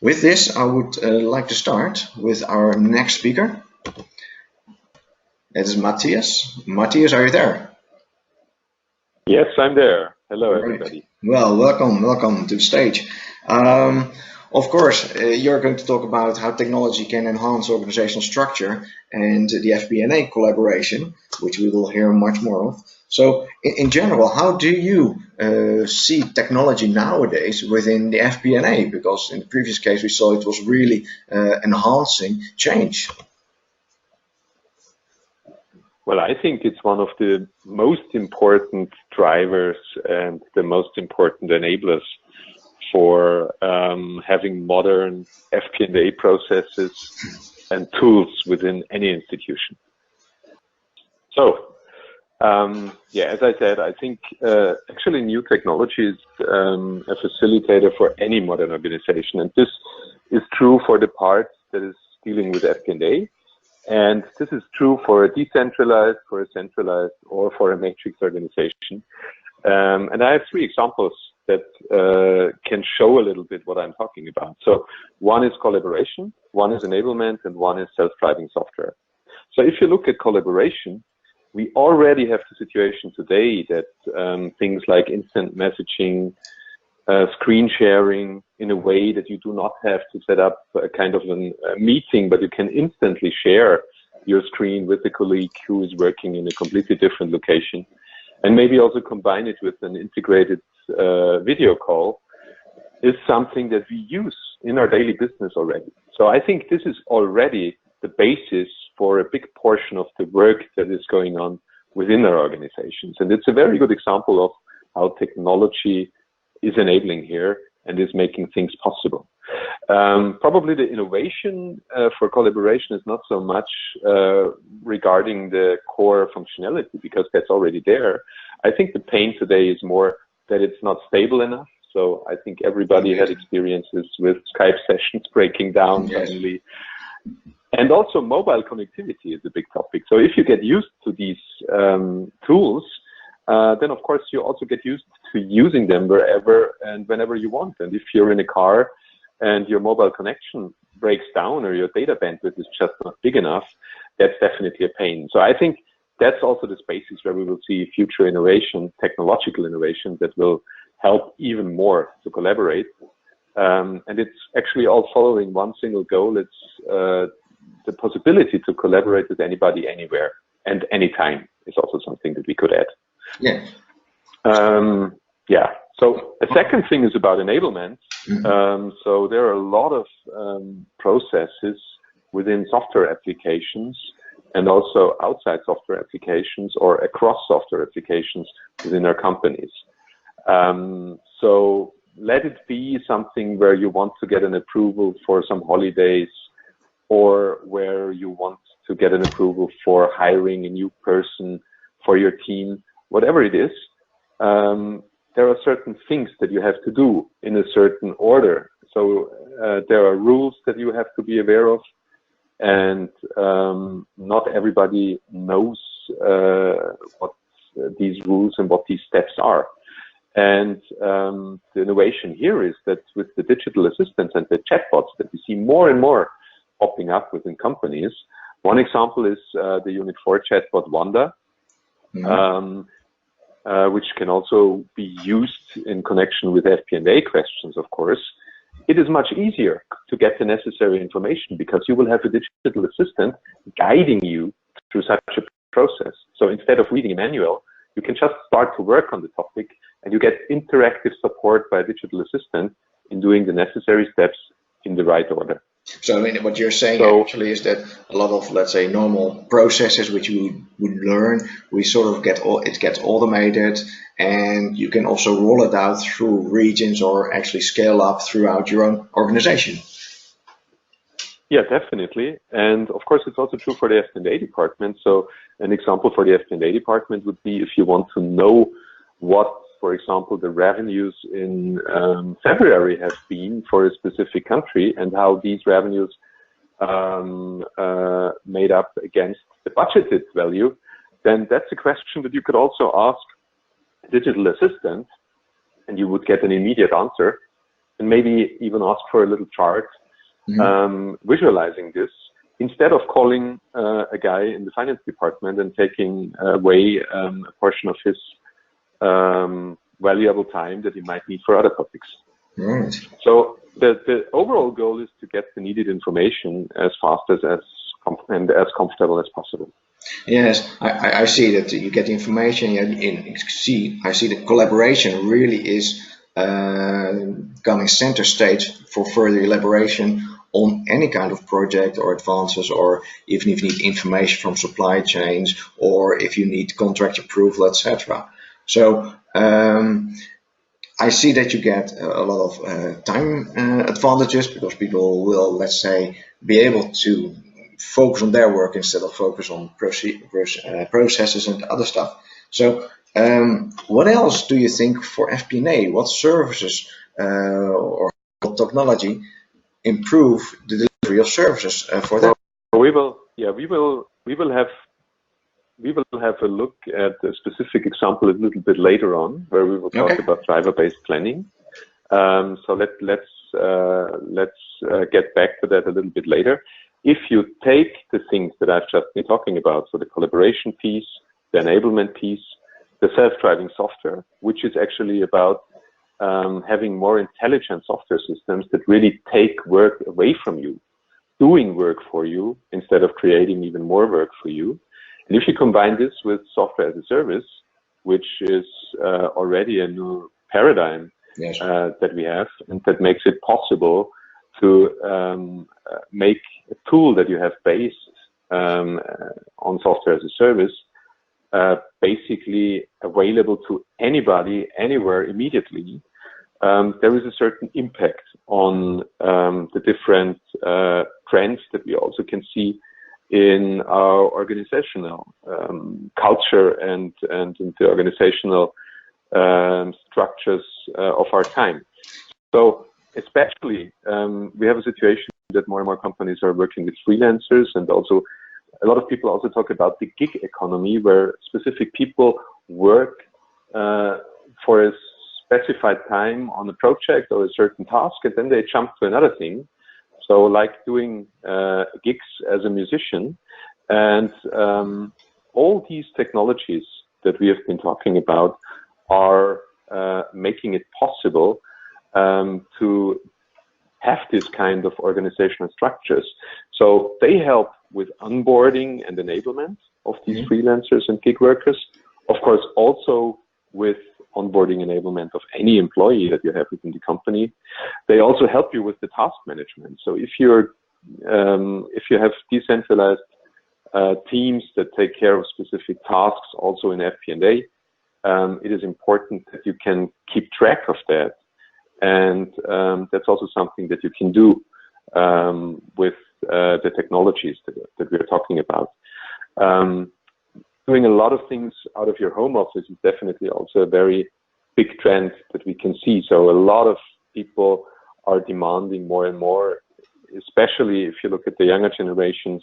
With this, I would like to start with our next speaker. It is Matthias. Matthias, are you there? Yes, I'm there. Hello, everybody. Well, welcome to the stage. Of course, you're going to talk about how technology can enhance organizational structure and the FP&A collaboration, which we will hear much more of. So, in general, how do you see technology nowadays within the FP&A? Because in the previous case, we saw it was really enhancing change. Well, I think it's one of the most important drivers and the most important enablers for having modern FP&A processes and tools within any institution. So, as I said, I think actually new technology is a facilitator for any modern organization, and this is true for the part that is dealing with FP&A. And this is true for a decentralized, for a centralized, or for a matrix organization. And I have three examples that can show a little bit what I'm talking about. So one is collaboration, one is enablement, and one is self-driving software. So if you look at collaboration, we already have the situation today that things like instant messaging, screen sharing in a way that you do not have to set up a kind of a meeting, but you can instantly share your screen with a colleague who is working in a completely different location, and maybe also combine it with an integrated video call, is something that we use in our daily business already. So I think this is already the basis for a big portion of the work that is going on within our organizations. And it's a very good example of how technology is enabling here and is making things possible. Probably the innovation for collaboration is not so much regarding the core functionality, because that's already there. I think the pain today is more that it's not stable enough. So I think everybody had experiences with Skype sessions breaking down suddenly. And also mobile connectivity is a big topic. So if you get used to these tools, then of course you also get used to using them wherever and whenever you want. And if you're in a car and your mobile connection breaks down or your data bandwidth is just not big enough, that's definitely a pain. So I think that's also the spaces where we will see future innovation, technological innovation that will help even more to collaborate. And it's actually all following one single goal. It's the possibility to collaborate with anybody, anywhere, and anytime is also something that we could add. Yeah. So a second thing is about enablement. So there are a lot of processes within software applications and also outside software applications or across software applications within our companies. So let it be something where you want to get an approval for some holidays, or where you want to get an approval for hiring a new person for your team. Whatever it is, there are certain things that you have to do in a certain order. So there are rules that you have to be aware of, and not everybody knows what these rules and what these steps are. And the innovation here is that with the digital assistants and the chatbots that we see more and more popping up within companies, one example is the Unit 4 chatbot Wanda, which can also be used in connection with FP&A questions, of course. It is much easier to get the necessary information because you will have a digital assistant guiding you through such a process. So instead of reading a manual, you can just start to work on the topic and you get interactive support by a digital assistant in doing the necessary steps in the right order. So I mean, what you're saying actually is that a lot of, let's say, normal processes which you would learn, we sort of it gets automated, and you can also roll it out through regions or actually scale up throughout your own organization. Yeah, definitely. And of course, it's also true for the FP&A department. So an example for the FP&A department would be if you want to know what, for example, the revenues in February have been for a specific country and how these revenues made up against the budgeted value, then that's a question that you could also ask a digital assistant, and you would get an immediate answer. and maybe even ask for a little chart visualizing this, instead of calling a guy in the finance department and taking away a portion of his valuable time that he might need for other topics. Right. So the overall goal is to get the needed information as fast and as comfortable as possible. Yes, I see that you get information. I see that collaboration really is coming center stage for further elaboration on any kind of project or advances, or even if you need information from supply chains, or if you need contract approval, etc. So I see that you get a lot of time advantages, because people will, let's say, be able to focus on their work instead of focus on processes and other stuff. So what else do you think for FP&A? What services or technology improve the delivery of services for that? We will have a look at a specific example a little bit later on, where we will talk about driver-based planning. So let's get back to that a little bit later. If you take the things that I've just been talking about, so the collaboration piece, the enablement piece, the self-driving software, which is actually about having more intelligent software systems that really take work away from you, doing work for you instead of creating even more work for you. And if you combine this with software as a service, which is already a new paradigm that we have, and that makes it possible to make a tool that you have based on software as a service basically available to anybody, anywhere, immediately, there is a certain impact on the different trends that we also can see in our organizational culture and in the organizational structures of our time. So especially, we have a situation that more and more companies are working with freelancers, and also a lot of people also talk about the gig economy, where specific people work for a specified time on a project or a certain task, and then they jump to another thing. So like doing gigs as a musician, and all these technologies that we have been talking about are making it possible to have this kind of organizational structures. So they help with onboarding and enablement of these freelancers and gig workers. Of course, also with onboarding enablement of any employee that you have within the company. They also help you with the task management. So if you have decentralized teams that take care of specific tasks, also in FP&A, it is important that you can keep track of that. And that's also something that you can do with the technologies that we're talking about. Doing a lot of things out of your home office is definitely also a very big trend that we can see. So a lot of people are demanding more and more, especially if you look at the younger generations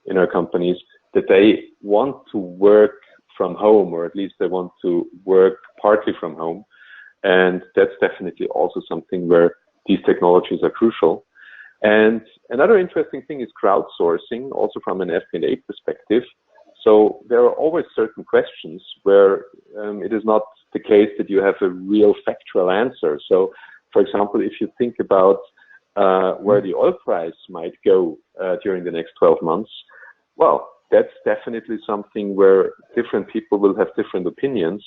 in our companies, that they want to work from home, or at least they want to work partly from home. And that's definitely also something where these technologies are crucial. And another interesting thing is crowdsourcing, also from an FP&A perspective. So there are always certain questions where it is not the case that you have a real factual answer. So, for example, if you think about where the oil price might go during the next 12 months, well, that's definitely something where different people will have different opinions.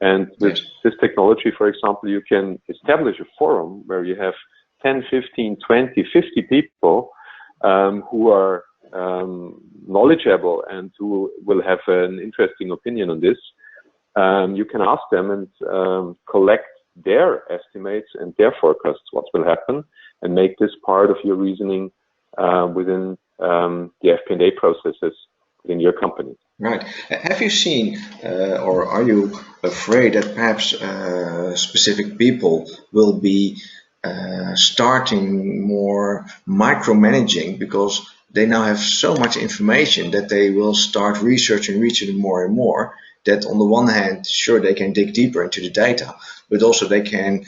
And with this technology, for example, you can establish a forum where you have 10, 15, 20, 50 people who are knowledgeable and who will have an interesting opinion on this. You can ask them and collect their estimates and their forecasts, what will happen, and make this part of your reasoning within the FP&A processes in your company. Right. Have you seen, or are you afraid that perhaps specific people will be starting more micromanaging, because they now have so much information that they will start researching more and more, that on the one hand, sure, they can dig deeper into the data, but also they can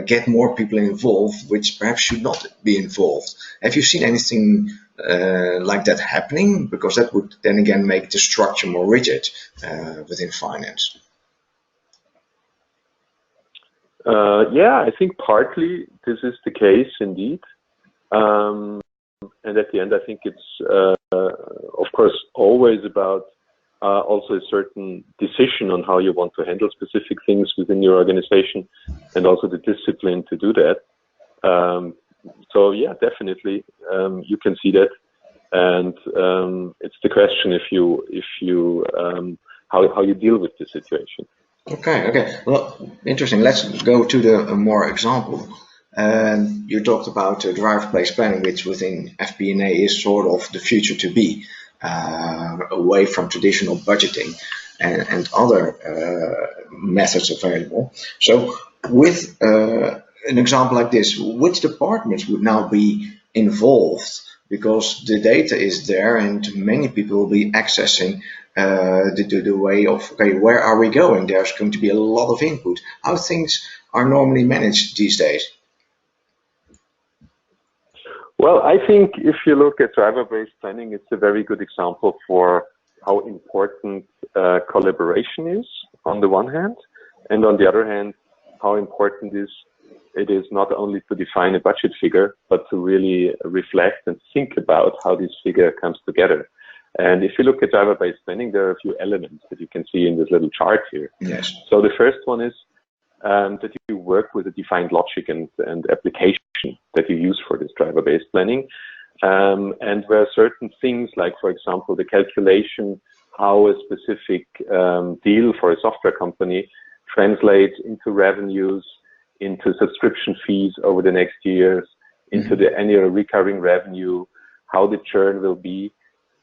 get more people involved, which perhaps should not be involved. Have you seen anything like that happening? Because that would then again make the structure more rigid within finance. Yeah, I think partly this is the case indeed. And at the end, I think it's, of course, always about also a certain decision on how you want to handle specific things within your organization, and also the discipline to do that. So yeah, definitely, you can see that, and it's the question how you deal with the situation. Okay. Well, interesting. Let's go to the more example. You talked about driver-based planning, which within FP&A is sort of the future to be, away from traditional budgeting and other methods available. So with an example like this, which departments would now be involved? Because the data is there and many people will be accessing the way of, okay, where are we going? There's going to be a lot of input. How things are normally managed these days? Well, I think if you look at driver-based planning, it's a very good example for how important collaboration is on the one hand, and on the other hand, how important it is not only to define a budget figure, but to really reflect and think about how this figure comes together. And if you look at driver-based planning, there are a few elements that you can see in this little chart here. Yes. So the first one is that you work with a defined logic and application that you use for this driver-based planning. And where certain things, like, for example, the calculation, how a specific deal for a software company translates into revenues, into subscription fees over the next years, into the annual recurring revenue, how the churn will be,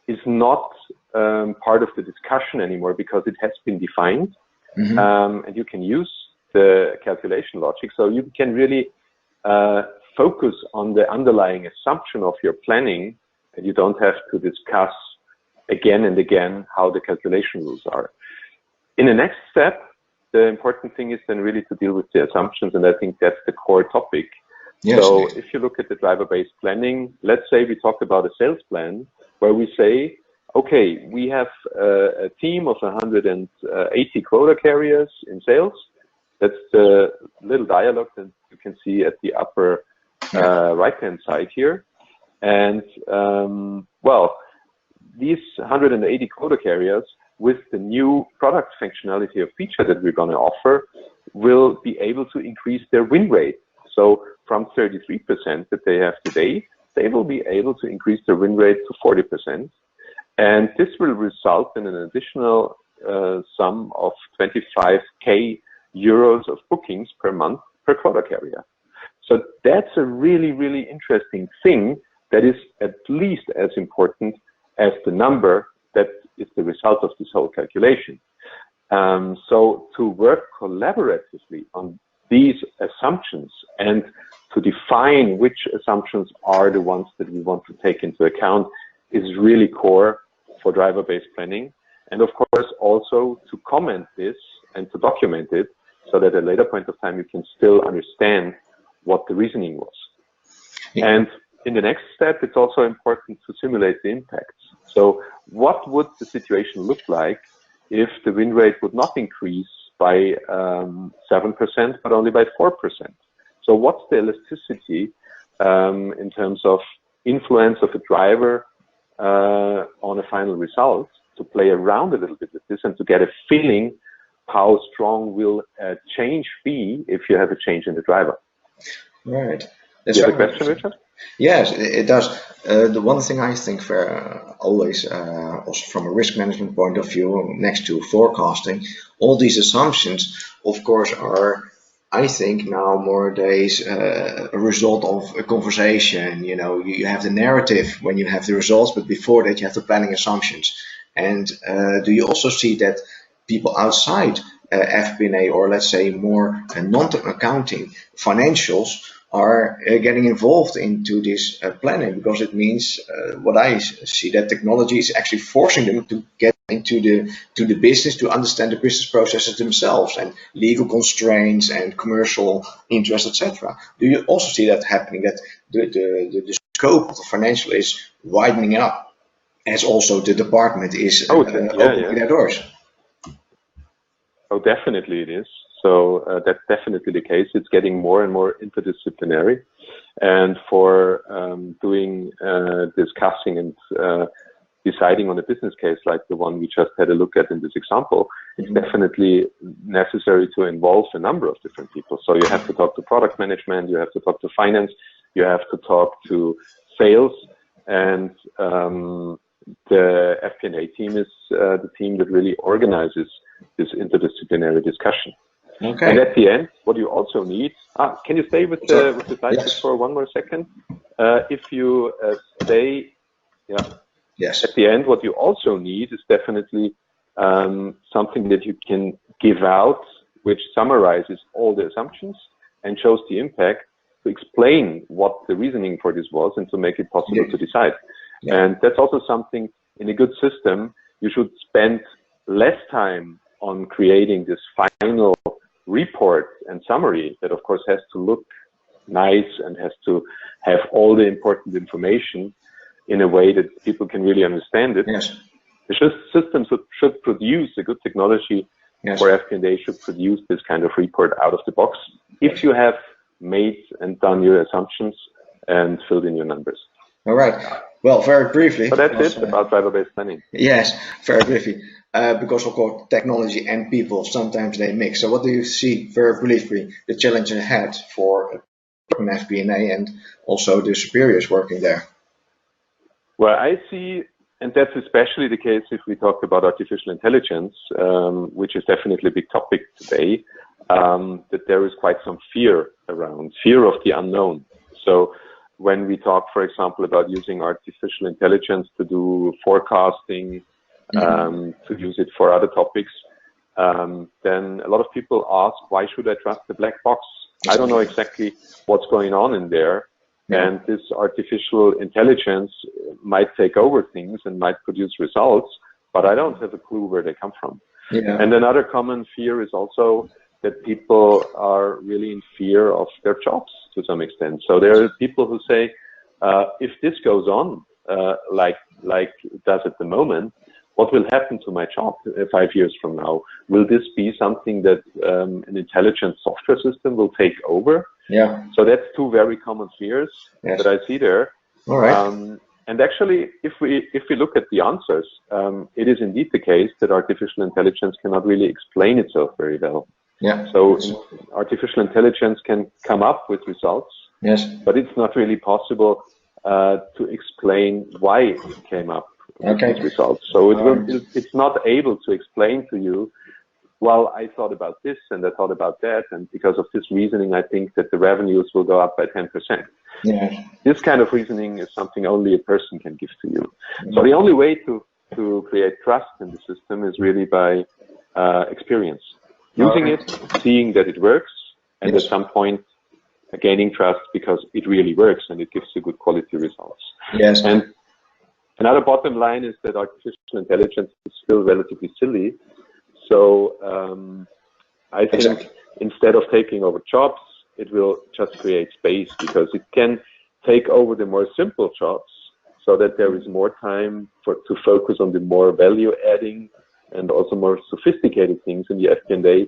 is not part of the discussion anymore because it has been defined. And you can use the calculation logic. So you can really focus on the underlying assumption of your planning, and you don't have to discuss again and again how the calculation rules are. In the next step, the important thing is then really to deal with the assumptions, and I think that's the core topic. Yes. So if you look at the driver-based planning, let's say we talk about a sales plan where we say, okay, we have a team of 180 quota carriers in sales. That's the little dialogue that you can see at the upper right-hand side here. And well, these 180 quota carriers, with the new product functionality of feature that we're going to offer, will be able to increase their win rate. So from 33% that they have today, they will be able to increase their win rate to 40%. And this will result in an additional sum of 25k euros of bookings per month per quota carrier. So that's a really, really interesting thing that is at least as important as the number that is the result of this whole calculation. So to work collaboratively on these assumptions and to define which assumptions are the ones that we want to take into account is really core for driver-based planning. And of course, also to comment this and to document it so that at a later point of time, you can still understand what the reasoning was. Yeah. And in the next step, it's also important to simulate the impacts. So what would the situation look like if the win rate would not increase by 7%, but only by 4%? So what's the elasticity in terms of influence of a driver on a final result, to play around a little bit with this and to get a feeling how strong will a change be if you have a change in the driver. Right. Do you have a question, Richard? Yes, it does. The one thing I think always, also from a risk management point of view, next to forecasting, all these assumptions, of course, are, I think, now nowadays a result of a conversation. You know, you have the narrative when you have the results, but before that you have the planning assumptions. And do you also see that people outside FP&A, or let's say more non-accounting financials, are getting involved into this planning, because it means what I see, that technology is actually forcing them to get into the business to understand the business processes themselves and legal constraints and commercial interests, etc. Do you also see that happening, that the scope of the financial is widening up as also the department is opening their doors? Oh, definitely it is. So that's definitely the case. It's getting more and more interdisciplinary, and for discussing and deciding on a business case like the one we just had a look at in this example, it's definitely necessary to involve a number of different people. So you have to talk to product management, you have to talk to finance, you have to talk to sales, and the FP&A team is the team that really organizes this interdisciplinary discussion. Okay. And at the end, what you also need, can you stay with the slide just for one more second? If you stay, Yes. At the end, what you also need is definitely something that you can give out, which summarizes all the assumptions and shows the impact, to explain what the reasoning for this was and to make it possible to decide. Yeah. And that's also something in a good system. You should spend less time on creating this final report and summary that, of course, has to look nice and has to have all the important information in a way that people can really understand it. Yes. The system should produce a good technology for FP&A, should produce this kind of report out of the box if you have made and done your assumptions and filled in your numbers. All right. Well, very briefly. So that's it about driver-based planning. Yes, very briefly. Because of course technology and people, sometimes they mix. So what do you see, very briefly, the challenge ahead for FP&A and also the superiors working there? Well, I see, and that's especially the case if we talk about artificial intelligence, which is definitely a big topic today, that there is quite some fear around, fear of the unknown. So when we talk, for example, about using artificial intelligence to do forecasting, to use it for other topics, then a lot of people ask, why should I trust the black box? I don't know exactly what's going on in there. And this artificial intelligence might take over things and might produce results, but I don't have a clue where they come from. Yeah. And another common fear is also that people are really in fear of their jobs to some extent. So there are people who say, if this goes on like it does at the moment, what will happen to my job 5 years from now? Will this be something that an intelligent software system will take over? Yeah. So that's two very common fears that I see there. All right. And actually, if we look at the answers, it is indeed the case that artificial intelligence cannot really explain itself very well. Yeah. So artificial intelligence can come up with results. Yes. But it's not really possible to explain why it came up with these results. So it's not able to explain to you, well, I thought about this and I thought about that, and because of this reasoning, I think that the revenues will go up by 10%. Yeah. This kind of reasoning is something only a person can give to you. So the only way to create trust in the system is really by experience. Using it, seeing that it works, and at some point gaining trust because it really works and it gives you good quality results. Yes. And another bottom line is that artificial intelligence is still relatively silly. So I think instead of taking over jobs, it will just create space because it can take over the more simple jobs so that there is more time to focus on the more value adding and also more sophisticated things in the FP&A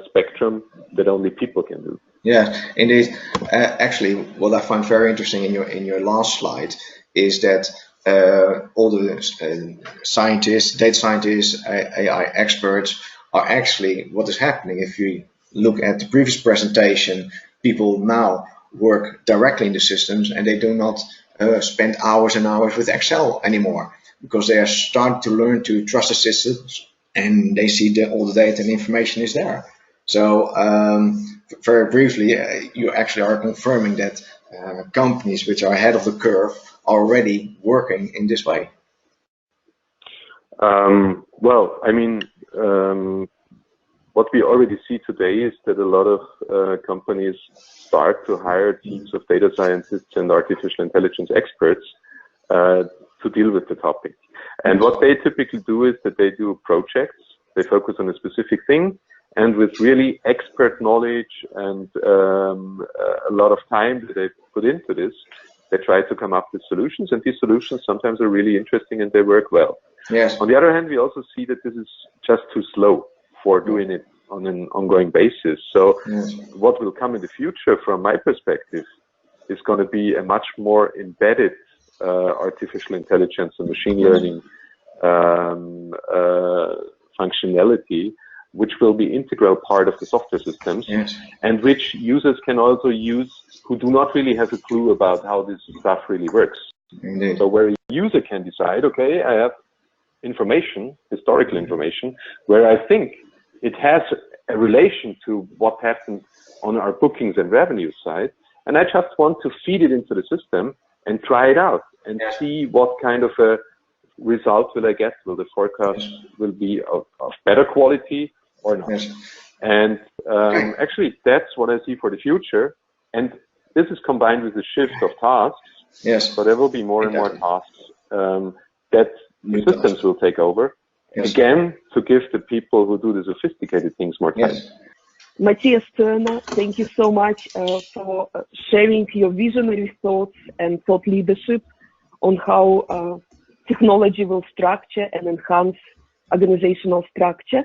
spectrum that only people can do. Yeah, indeed. Actually, what I find very interesting in your last slide is that all the scientists, data scientists, AI experts are actually what is happening. If you look at the previous presentation, people now work directly in the systems and they do not spend hours and hours with Excel anymore because they are starting to learn to trust the systems and they see that all the data and information is there. So very briefly, you actually are confirming that companies which are ahead of the curve are already working in this way. Well, I mean, what we already see today is that a lot of companies start to hire teams of data scientists and artificial intelligence experts to deal with the topic. And what they typically do is that they do projects. They focus on a specific thing, and with really expert knowledge and a lot of time that they put into this, they try to come up with solutions. And these solutions sometimes are really interesting and they work well. Yes. On the other hand, we also see that this is just too slow for doing it on an ongoing basis. So what will come in the future, from my perspective, is going to be a much more embedded artificial intelligence and machine learning functionality, which will be integral part of the software systems, and which users can also use who do not really have a clue about how this stuff really works. Indeed. So where a user can decide, okay, I have information, historical information, where I think it has a relation to what happened on our bookings and revenue side, and I just want to feed it into the system and try it out and see what kind of a result will I get. Will the forecast will be of better quality or not? And actually, that's what I see for the future. And this is combined with the shift of tasks. So there will be more and more tasks that the systems will take over. Again, to give the people who do the sophisticated things more time. Matthias Thurner, thank you so much for sharing your visionary thoughts and thought leadership on how technology will structure and enhance organizational structure.